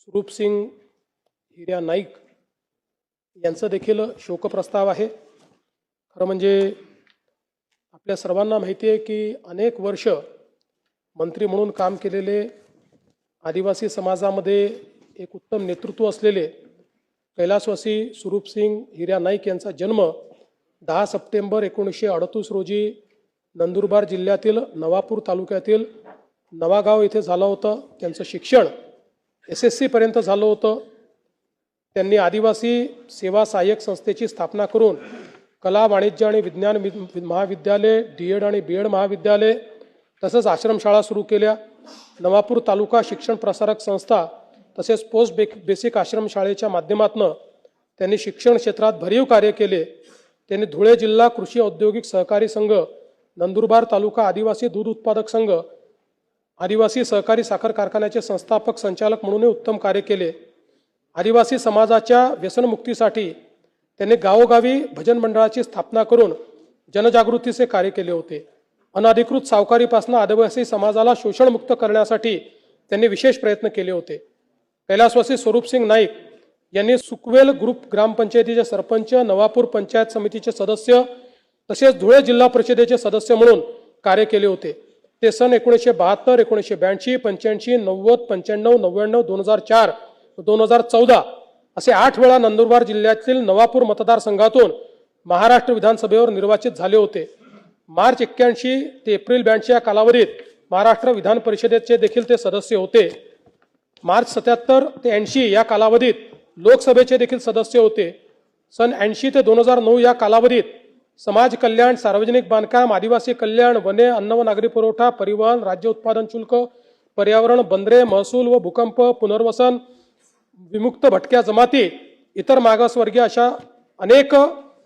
स्वरूप सिंग हिऱ्या नाईक यांचा देखील शोकप्रस्ताव आहे। खरं म्हणजे आपल्या सर्वांना माहिती आहे की अनेक वर्ष मंत्री म्हणून काम केलेले, आदिवासी समाजामध्ये एक उत्तम नेतृत्व असलेले कैलासवासी स्वरूप सिंग हिऱ्या नाईक यांचा जन्म 10 सप्टेंबर 1938 रोजी नंदुरबार जिल्ह्यातील नवापूर तालुक्यातील नवागाव येथे झालं होतं। त्यांचं शिक्षण SSC पर्यंत झालं होतं। त्यांनी आदिवासी सेवा सहाय्यक संस्थेची स्थापना करून कला, वाणिज्य आणि विज्ञान महाविद्यालय, D.Ed आणि B.Ed महाविद्यालय तसंच आश्रमशाळा सुरू केल्या। नवापूर तालुका शिक्षण प्रसारक संस्था तसेच पोस्ट बेसिक आश्रमशाळेच्या माध्यमातून त्यांनी शिक्षण क्षेत्रात भरीव कार्य केले। त्यांनी धुळे जिल्हा कृषी औद्योगिक सहकारी संघ, नंदुरबार तालुका आदिवासी दूध उत्पादक संघ, आदिवासी सहकारी साखर कारखान्याचे संस्थापक संचालक म्हणूनही उत्तम कार्य केले। आदिवासी समाजाच्या व्यसनमुक्तीसाठी त्यांनी गावोगावी भजन मंडळाची स्थापना करून जनजागृतीचे कार्य केले होते। अनधिकृत सावकारीपासून आदिवासी समाजाला शोषणमुक्त करण्यासाठी त्यांनी विशेष प्रयत्न केले होते। कैलासवासी स्वरूप सिंग नाईक यांनी सुकवेल ग्रुप ग्रामपंचायतीचे सरपंच, नवापूर पंचायत समितीचे सदस्य तसेच धुळे जिल्हा परिषदेचे सदस्य म्हणून कार्य केले होते। ते सन 1972, 1982, 85, 90, 95, 99, 2004, 2014 असे 8 वेळा नंदुरबार जिल्ह्यातील नवापूर मतदारसंघातून महाराष्ट्र विधानसभेवर निर्वाचित झाले होते। मार्च 81 ते एप्रिल 82 या कालावधीत महाराष्ट्र विधान परिषदेचे देखील ते सदस्य होते। मार्च 77 ते 80 या कालावधीत लोकसभेचे देखील सदस्य होते। सन 80 ते 2009 या कालावधीत समाज कल्याण, सार्वजनिक बांधकाम, आदिवासी कल्याण, वने, अन्न व नागरी पुरवठा, परिवहन, राज्य उत्पादन शुल्क, पर्यावरण, बंदरे, महसूल व भूकंप पुनर्वसन, विमुक्त भटक्या जमाती, इतर मागासवर्गीय अशा अनेक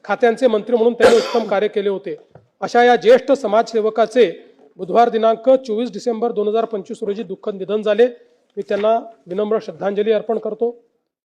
खात्यांचे मंत्री म्हणून त्यांनी उत्तम कार्य केले होते। अशा या ज्येष्ठ समाजसेवकाचे बुधवार दिनांक 24 डिसेंबर 2025 रोजी दुःखद निधन झाले। मी त्यांना विनम्र श्रद्धांजली अर्पण करतो।